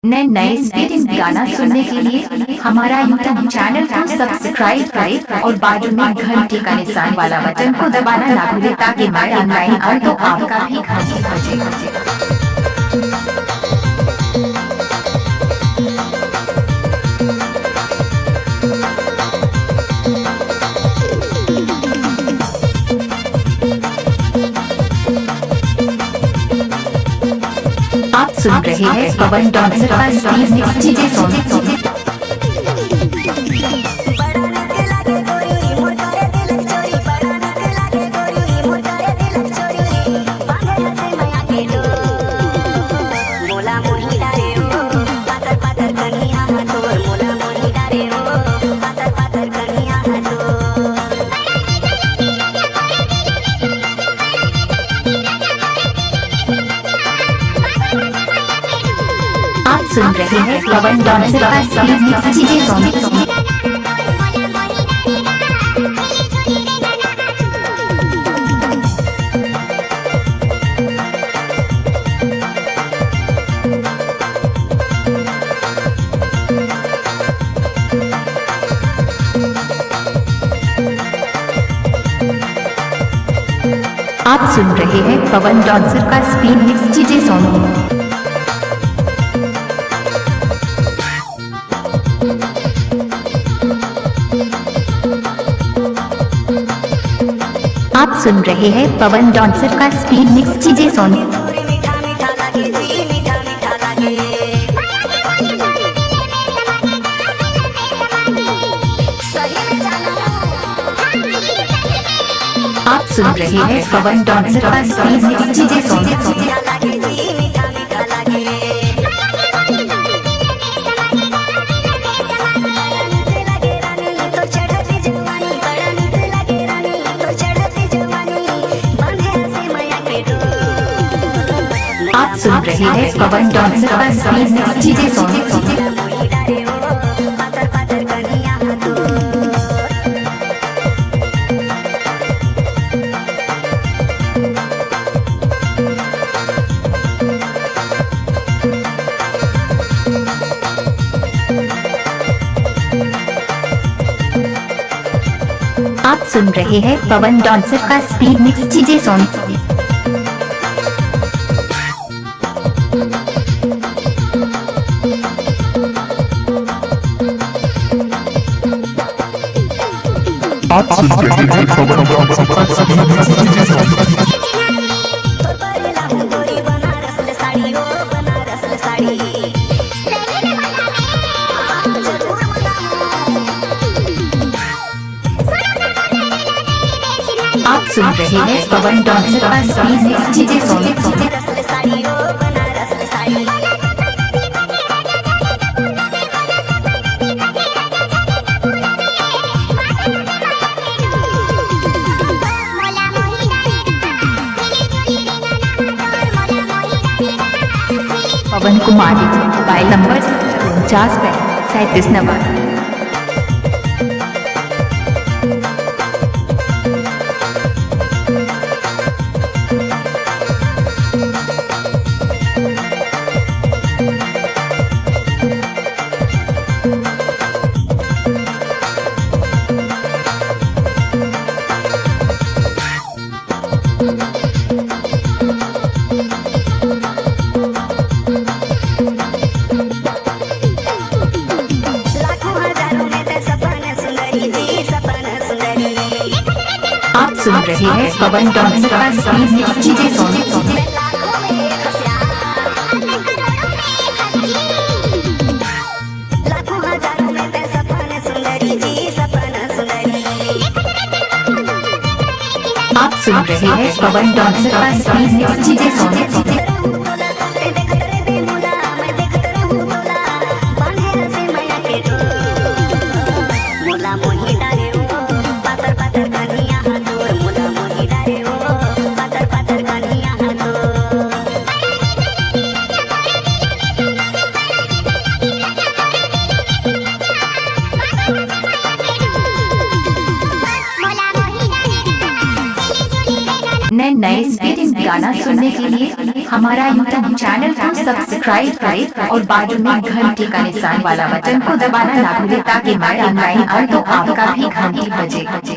नए नए स्पीडिंग गाना सुनने के लिए हमारा यूट्यूब चैनल को सब्सक्राइब करें और बाजू में घंटी का निशान वाला बटन को दबाना ना भूलें ताकि नया लाइन आए तो आपका भी घंटी बजे। आप सुन रहे हैं पवन डांसर का स्पीड डीजे सॉन्ग। आप सुन रहे हैं पवन डांसर का स्पीड डीजे सॉन्ग। आप सुन रहे हैं पवन डांसर का स्पीड मिक्स डीजे सॉन्ग। आप सुन रहे हैं पवन डांसर का स्पीड मिक्स डीजे सॉन्ग। आप सुन रहे हैं पवन डांसर का स्पीड मिक्स डीजे सॉन्ग। आप सुन रहे हैं पवन डांसर का स्पीड मिक्स डीजे सॉन्ग। आप सुन रहे हैं पवन डांसर का स्पीड मिक्स डीजे सॉन्ग। आप सुन रहे हैं पवन डांसर का स्पीड मिक्स डीजे सॉन्ग। आप सुन रहे हैं पवन डांसर का स्पीड मिक्स डीजे सॉन्ग। पवन कुमार मोबाइल नंबर 49 आप सुन रहे हैं पवन डांसर का स्पीड मिक्स डीजे सॉन्ग। आप सुन रहे हैं पवन डांसर का स्पीड मिक्स डीजे सॉन्ग। नए नए स्पीडिंग गाना सुनने के लिए हमारा यूट्यूब चैनल को सब्सक्राइब करें और बाजू में घंटी का निशान वाला बटन को दबाना ना भूलें ताकि मैं ऑनलाइन आऊं तो आपका भी घंटी बजे।